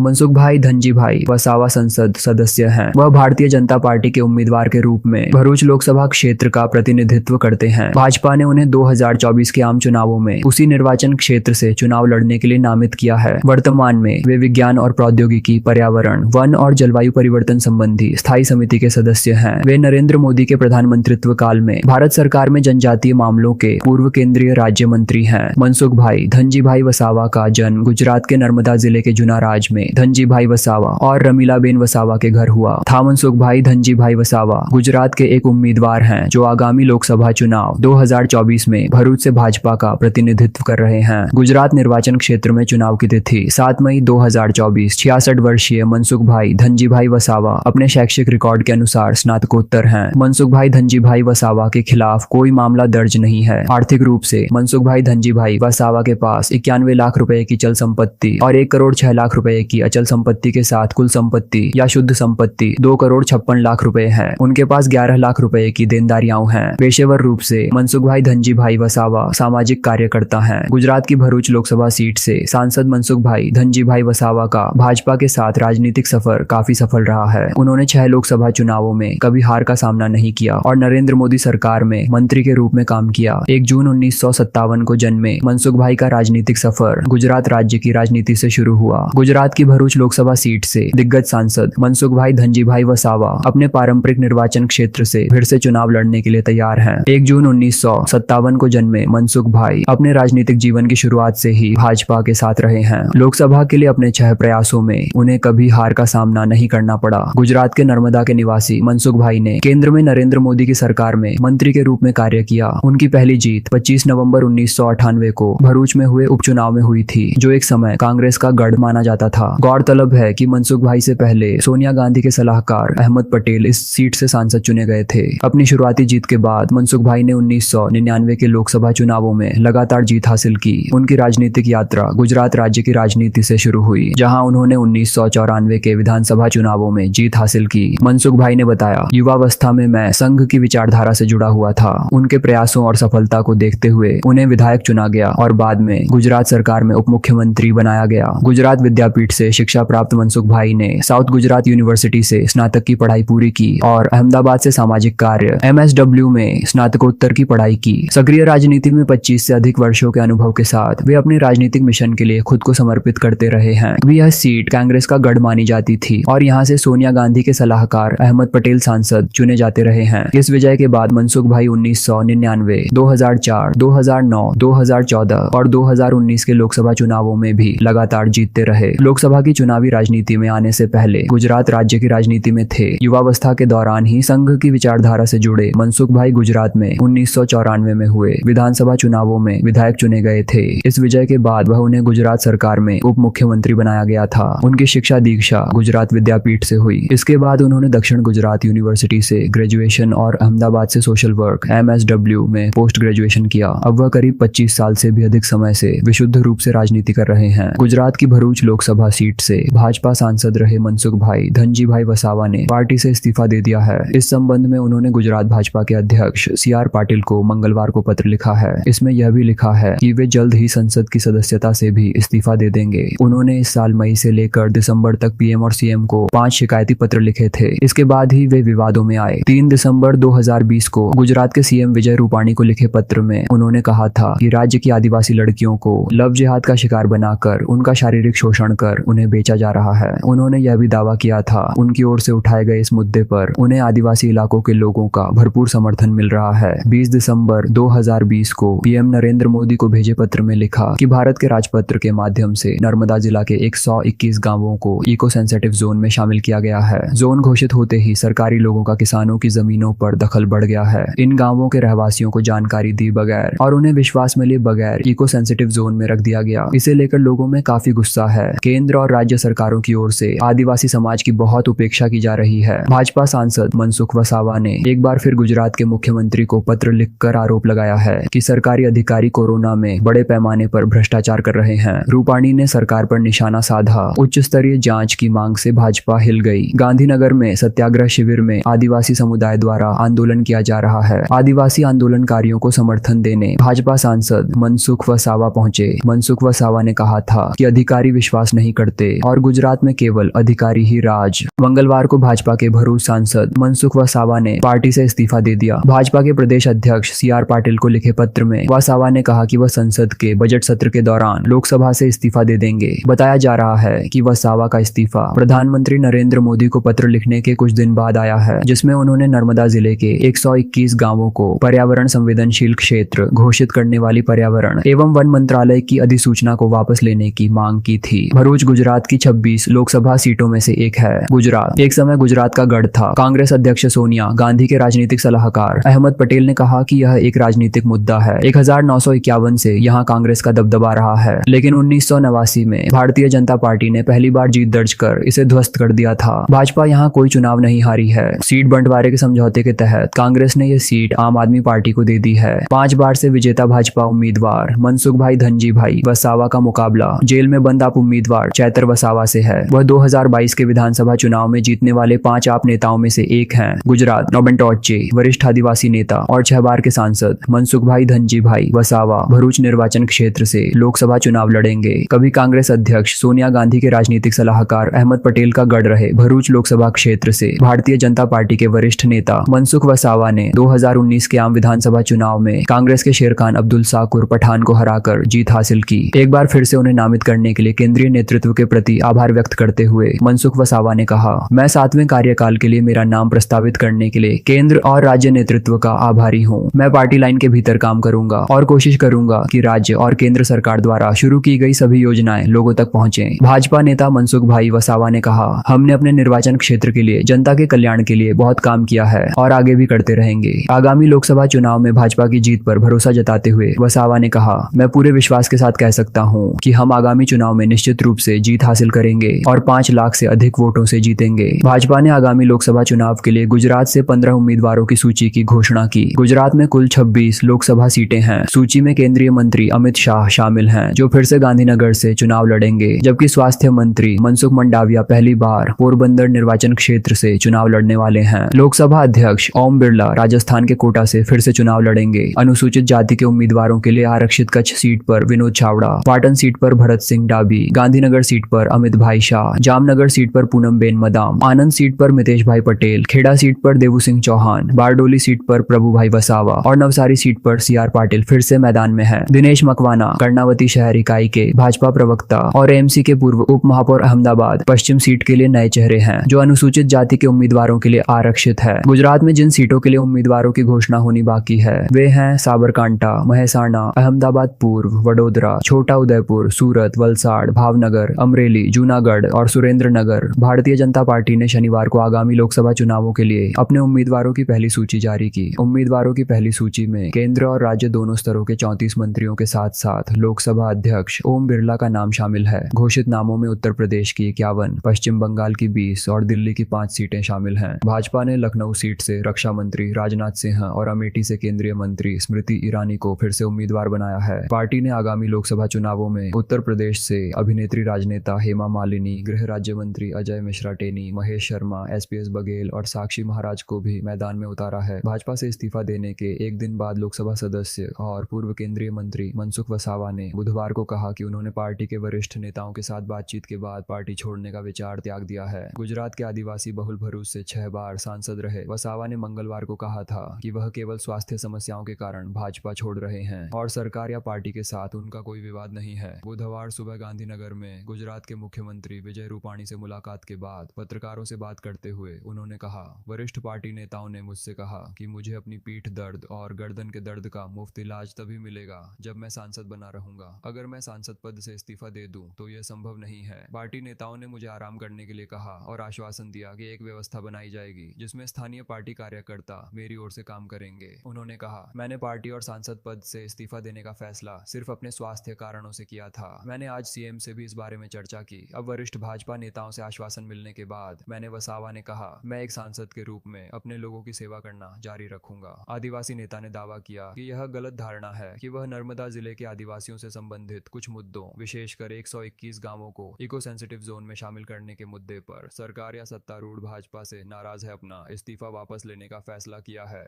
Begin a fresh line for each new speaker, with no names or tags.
मनसुख भाई धनजी भाई वसावा संसद सदस्य हैं। वह भारतीय जनता पार्टी के उम्मीदवार के रूप में भरूच लोकसभा क्षेत्र का प्रतिनिधित्व करते हैं। भाजपा ने उन्हें 2024 के आम चुनावों में उसी निर्वाचन क्षेत्र से चुनाव लड़ने के लिए नामित किया है। वर्तमान में वे विज्ञान और प्रौद्योगिकी, पर्यावरण, वन और जलवायु परिवर्तन संबंधी स्थायी समिति के सदस्य हैं। वे नरेंद्र मोदी के प्रधानमंत्रित्व काल में भारत सरकार में जनजातीय मामलों के पूर्व केंद्रीय राज्य मंत्री हैं। मनसुख भाई धनजी भाई वसावा का जन्म गुजरात के नर्मदा जिले के जुनाराज में धनजी भाई वसावा और रमीलाबेन वसावा के घर हुआ था। मनसुख भाई धनजी भाई वसावा गुजरात के एक उम्मीदवार हैं जो आगामी लोकसभा चुनाव 2024 में भरूच से भाजपा का प्रतिनिधित्व कर रहे हैं। गुजरात निर्वाचन क्षेत्र में चुनाव की तिथि 7 मई 2024। 66 वर्षीय मनसुख भाई धनजी भाई वसावा अपने शैक्षिक रिकॉर्ड के अनुसार स्नातकोत्तर हैं। मनसुख भाई धनजी भाई वसावा के खिलाफ कोई मामला दर्ज नहीं है। आर्थिक रूप से मनसुख भाई धनजी भाई वसावा के पास 91 लाख रुपए की चल संपत्ति और 1 करोड़ 6 लाख रुपए की अचल संपत्ति के साथ कुल संपत्ति या शुद्ध संपत्ति 2 करोड़ 56 लाख रुपए है। उनके पास 11 लाख रुपए की देनदारियां हैं। पेशेवर रूप से मनसुख भाई धनजी भाई वसावा सामाजिक कार्यकर्ता हैं। गुजरात की भरूच लोकसभा सीट से सांसद मनसुख भाई धनजी भाई वसावा का भाजपा के साथ राजनीतिक सफर काफी सफल रहा है। उन्होंने 6 लोकसभा चुनावों में कभी हार का सामना नहीं किया और नरेंद्र मोदी सरकार में मंत्री के रूप में काम किया। 1 जून 1957 को जन्मे मनसुख भाई का राजनीतिक सफर गुजरात राज्य की राजनीति से शुरू हुआ। गुजरात की भरूच लोकसभा सीट से दिग्गज सांसद मनसुख भाई धनजी भाई वसावा अपने पारंपरिक निर्वाचन क्षेत्र से फिर से चुनाव लड़ने के लिए तैयार हैं। 1 जून 1957 को जन्मे मनसुख भाई अपने राजनीतिक जीवन की शुरुआत से ही भाजपा के साथ रहे हैं। लोकसभा के लिए अपने 6 प्रयासों में उन्हें कभी हार का सामना नहीं करना पड़ा। गुजरात के नर्मदा के निवासी मनसुख भाई ने केंद्र में नरेंद्र मोदी की सरकार में मंत्री के रूप में कार्य किया। उनकी पहली जीत 25 नवंबर 1998 को भरूच में हुए उपचुनाव में हुई थी, जो एक समय कांग्रेस का गढ़ माना जाता था। गौरतलब है कि मनसुख भाई से पहले सोनिया गांधी के सलाहकार अहमद पटेल इस सीट से सांसद चुने गए थे। अपनी शुरुआती जीत के बाद मनसुख भाई ने 1999 के लोकसभा चुनावों में लगातार जीत हासिल की। उनकी राजनीतिक यात्रा गुजरात राज्य की राजनीति से शुरू हुई, जहां उन्होंने 1994 के विधानसभा चुनावों में जीत हासिल की। मनसुख भाई ने बताया, युवावस्था में मैं संघ की विचारधारा से जुड़ा हुआ था। उनके प्रयासों और सफलता को देखते हुए उन्हें विधायक चुना गया और बाद में गुजरात सरकार में उप मुख्यमंत्री बनाया गया। गुजरात विद्यापीठ से शिक्षा प्राप्त मनसुख भाई ने साउथ गुजरात यूनिवर्सिटी से स्नातक की पढ़ाई पूरी की और अहमदाबाद से सामाजिक कार्य MSW में स्नातकोत्तर की पढ़ाई की। सक्रिय राजनीति में 25 से अधिक वर्षों के अनुभव के साथ वे अपने राजनीतिक मिशन के लिए खुद को समर्पित करते रहे हैं। यह सीट कांग्रेस का गढ़ मानी जाती थी और यहाँ से सोनिया गांधी के सलाहकार अहमद पटेल सांसद चुने जाते रहे हैं। इस विजय के बाद मनसुख भाई 1999, 2004, 2009, 2014 और 2019 के लोकसभा चुनावों में भी लगातार जीतते रहे। लोकसभा की चुनावी राजनीति में आने से पहले गुजरात राज्य की राजनीति में थे। युवावस्था के दौरान ही संघ की विचारधारा से जुड़े मनसुख भाई गुजरात में 1994 में हुए विधानसभा चुनावों में विधायक चुने गए थे। इस विजय के बाद वह उन्हें गुजरात सरकार में उप मुख्यमंत्री बनाया गया था। उनकी शिक्षा दीक्षा गुजरात विद्यापीठ से हुई। इसके बाद उन्होंने दक्षिण गुजरात यूनिवर्सिटी से ग्रेजुएशन और अहमदाबाद से सोशल वर्क MSW में पोस्ट ग्रेजुएशन किया। अब वह करीब 25 साल से भी अधिक समय से विशुद्ध रूप से राजनीति कर रहे हैं। गुजरात की भरूच लोकसभा सीट से भाजपा सांसद रहे मनसुख भाई धनजी भाई वसावा ने पार्टी से इस्तीफा दे दिया है। इस संबंध में उन्होंने गुजरात भाजपा के अध्यक्ष CR पाटिल को मंगलवार को पत्र लिखा है। इसमें यह भी लिखा है कि वे जल्द ही संसद की सदस्यता से भी इस्तीफा दे देंगे। उन्होंने इस साल मई से लेकर दिसंबर तक PM और CM को 5 शिकायती पत्र लिखे थे। इसके बाद ही वे विवादों में आए। 3 दिसंबर 2020 को गुजरात के CM विजय रूपाणी को लिखे पत्र में उन्होंने कहा था कि राज्य की आदिवासी लड़कियों को लव जिहाद का शिकार बनाकर उनका शारीरिक शोषण कर उन्हें बेचा जा रहा है। उन्होंने यह भी दावा किया था उनकी ओर से उठाए गए इस मुद्दे पर उन्हें आदिवासी इलाकों के लोगों का भरपूर समर्थन मिल रहा है। 20 दिसंबर 2020 को PM नरेंद्र मोदी को भेजे पत्र में लिखा कि भारत के राजपत्र के माध्यम से नर्मदा जिला के 121 गांवों को इको सेंसिटिव जोन में शामिल किया गया है। जोन घोषित होते ही सरकारी लोगों का किसानों की जमीनों पर दखल बढ़ गया है। इन गांवों के रहवासियों को जानकारी दी बगैर और उन्हें विश्वास में लिए बगैर इको सेंसिटिव जोन में रख दिया गया। इसे लेकर लोगों में काफी गुस्सा है। केंद्र और राज्य सरकारों की ओर से आदिवासी समाज की बहुत उपेक्षा की जा रही है। भाजपा सांसद मनसुख वसावा ने एक बार फिर गुजरात के मुख्यमंत्री को पत्र लिखकर आरोप लगाया है कि सरकारी अधिकारी कोरोना में बड़े पैमाने पर भ्रष्टाचार कर रहे हैं। रूपाणी ने सरकार पर निशाना साधा। उच्च स्तरीय जांच की मांग से भाजपा हिल गई। गांधीनगर में सत्याग्रह शिविर में आदिवासी समुदाय द्वारा आंदोलन किया जा रहा है। आदिवासी आंदोलनकारियों को समर्थन देने भाजपा सांसद मनसुख वसावा पहुंचे। मनसुख वसावा ने कहा था कि अधिकारी विश्वास नहीं करते करते और गुजरात में केवल अधिकारी ही राज। मंगलवार को भाजपा के भरूच सांसद मनसुख वसावा ने पार्टी से इस्तीफा दे दिया। भाजपा के प्रदेश अध्यक्ष CR पाटिल को लिखे पत्र में वसावा ने कहा कि वह संसद के बजट सत्र के दौरान लोकसभा से इस्तीफा दे देंगे। बताया जा रहा है कि वसावा का इस्तीफा प्रधानमंत्री नरेंद्र मोदी को पत्र लिखने के कुछ दिन बाद आया है, जिसमें उन्होंने नर्मदा जिले के 121 गांवों को पर्यावरण संवेदनशील क्षेत्र घोषित करने वाली पर्यावरण एवं वन मंत्रालय की अधिसूचना को वापस लेने की मांग की थी। भरूच गुजरात की 26 लोकसभा सीटों में से एक है। गुजरात एक समय गुजरात का गढ़ था। कांग्रेस अध्यक्ष सोनिया गांधी के राजनीतिक सलाहकार अहमद पटेल ने कहा कि यह एक राजनीतिक मुद्दा है। 1951 से यहाँ कांग्रेस का दबदबा रहा है, लेकिन 1989 में भारतीय जनता पार्टी ने पहली बार जीत दर्ज कर इसे ध्वस्त कर दिया था। भाजपा यहाँ कोई चुनाव नहीं हारी है। सीट बंटवारे के समझौते के तहत कांग्रेस ने यह सीट आम आदमी पार्टी को दे दी है। 5 बार से विजेता भाजपा उम्मीदवार मनसुख भाई धनजी भाई वसावा का मुकाबला जेल में बंद आप उम्मीदवार चैतर वसावा से है। वह 2022 के विधानसभा चुनाव में जीतने वाले 5 आप नेताओं में से एक हैं। गुजरात नोबेंटोचे वरिष्ठ आदिवासी नेता और 6 बार के सांसद मनसुख भाई धनजी भाई वसावा भरूच निर्वाचन क्षेत्र से लोकसभा चुनाव लड़ेंगे। कभी कांग्रेस अध्यक्ष सोनिया गांधी के राजनीतिक सलाहकार अहमद पटेल का गढ़ रहे भरूच लोकसभा क्षेत्र से भारतीय जनता पार्टी के वरिष्ठ नेता मनसुख वसावा ने 2019 के आम विधानसभा चुनाव में कांग्रेस के शेरखान अब्दुल साकुर पठान को हराकर जीत हासिल की। एक बार फिर से उन्हें नामित करने के लिए केंद्रीय नेतृत्व के प्रति आभार व्यक्त करते हुए मनसुख वसावा ने कहा, मैं 7वें कार्यकाल के लिए मेरा नाम प्रस्तावित करने के लिए केंद्र और राज्य नेतृत्व का आभारी हूँ। मैं पार्टी लाइन के भीतर काम करूंगा और कोशिश करूंगा कि राज्य और केंद्र सरकार द्वारा शुरू की गई सभी योजनाएं लोगों तक पहुंचे। भाजपा नेता मनसुख भाई वसावा ने कहा, हमने अपने निर्वाचन क्षेत्र के लिए जनता के कल्याण के लिए बहुत काम किया है और आगे भी करते रहेंगे। आगामी लोकसभा चुनाव में भाजपा की जीत पर भरोसा जताते हुए वसावा ने कहा, मैं पूरे विश्वास के साथ कह सकता हूँ कि हम आगामी चुनाव में निश्चित रूप से जीत हासिल करेंगे और 5 लाख से अधिक वोटों से जीतेंगे। भाजपा ने आगामी लोकसभा चुनाव के लिए गुजरात से 15 उम्मीदवारों की सूची की घोषणा की। गुजरात में कुल 26 लोकसभा सीटें हैं। सूची में केंद्रीय मंत्री अमित शाह शामिल हैं, जो फिर से गांधीनगर से चुनाव लड़ेंगे, जबकि स्वास्थ्य मंत्री मनसुख मंडाविया पहली बार पोरबंदर निर्वाचन क्षेत्र से चुनाव लड़ने वाले हैं। लोकसभा अध्यक्ष ओम बिरला राजस्थान के कोटा से फिर से चुनाव लड़ेंगे। अनुसूचित जाति के उम्मीदवारों के लिए आरक्षित कच्छ सीट पर विनोद चावड़ा, पाटन सीट पर भरत सिंह डाबी, गांधीनगर सीट पर अमित भाई शाह, जामनगर सीट पर पूनम बेन मदाम, आनंद सीट पर मितेश भाई पटेल, खेड़ा सीट पर देवू सिंह चौहान, बारडोली सीट पर प्रभु भाई वसावा और नवसारी सीट पर CR पाटिल फिर से मैदान में है। दिनेश मकवाना कर्णावती शहर इकाई के भाजपा प्रवक्ता और AMC के पूर्व उप महापौर अहमदाबाद पश्चिम सीट के लिए नए चेहरे हैं, जो अनुसूचित जाति के उम्मीदवारों के लिए आरक्षित है। गुजरात में जिन सीटों के लिए उम्मीदवारों की घोषणा होनी बाकी है वे हैं साबरकांठा, महसाणा, अहमदाबाद पूर्व, वडोदरा, छोटा उदयपुर, सूरत, वलसाड़, भावनगर, अमरेली, जूनागढ़ और सुरेंद्रनगर। भारतीय जनता पार्टी ने शनिवार को आगामी लोकसभा चुनावों के लिए अपने उम्मीदवारों की पहली सूची जारी की। उम्मीदवारों की पहली सूची में केंद्र और राज्य दोनों स्तरों के 34 मंत्रियों के साथ साथ लोकसभा अध्यक्ष ओम बिरला का नाम शामिल है। घोषित नामों में उत्तर प्रदेश की 51, पश्चिम बंगाल की 20 और दिल्ली की 5 सीटें शामिल हैं। भाजपा ने लखनऊ सीट से रक्षा मंत्री राजनाथ सिंह और अमेठी से केंद्रीय मंत्री स्मृति ईरानी को फिर से उम्मीदवार बनाया है। पार्टी ने आगामी लोकसभा चुनावों में उत्तर प्रदेश से अभिनेत्री राजनेता हेमा मालिनी, गृह राज्य मंत्री अजय मिश्रा टेनी, महेश शर्मा, SPS बघेल और साक्षी महाराज को भी मैदान में उतारा है। भाजपा से इस्तीफा देने के एक दिन बाद लोकसभा सदस्य और पूर्व केंद्रीय मंत्री मनसुख वसावा ने बुधवार को कहा कि उन्होंने पार्टी के वरिष्ठ नेताओं के साथ बातचीत के बाद पार्टी छोड़ने का विचार त्याग दिया है। गुजरात के आदिवासी बहुल भरूच से 6 बार सांसद रहे वसावा ने मंगलवार को कहा था कि वह केवल स्वास्थ्य समस्याओं के कारण भाजपा छोड़ रहे हैं और सरकार या पार्टी के साथ उनका कोई विवाद नहीं है। बुधवार सुबह गांधीनगर में गुजरात के मुख्यमंत्री विजय रूपाणी से मुलाकात के बाद पत्रकारों से बात करते हुए उन्होंने कहा, वरिष्ठ पार्टी नेताओं ने मुझसे कहा कि मुझे अपनी पीठ दर्द और गर्दन के दर्द का मुफ्त इलाज तभी मिलेगा जब मैं सांसद बना रहूंगा। अगर मैं सांसद पद से इस्तीफा दे दूं तो यह संभव नहीं है। पार्टी नेताओं ने मुझे आराम करने के लिए कहा और आश्वासन दिया कि एक व्यवस्था बनाई जाएगी जिसमें स्थानीय पार्टी कार्यकर्ता मेरी ओर से काम करेंगे। उन्होंने कहा, मैंने पार्टी और सांसद पद से इस्तीफा देने का फैसला सिर्फ अपने स्वास्थ्य कारणों से किया था। मैंने आज CM से भी इस बारे में चर्चा की। अब वरिष्ठ भाजपा नेताओं से आश्वासन मिलने के बाद मैंने वसावा ने कहा, मैं एक सांसद के रूप में अपने लोगों की सेवा करना जारी रखूंगा। आदिवासी नेता ने दावा किया कि यह गलत धारणा है कि वह नर्मदा जिले के आदिवासियों से संबंधित कुछ मुद्दों, विशेषकर 121 गांवों को इको सेंसिटिव जोन में शामिल करने के मुद्दे पर सरकार या सत्तारूढ़ भाजपा से नाराज है, अपना इस्तीफा वापस लेने का फैसला किया है।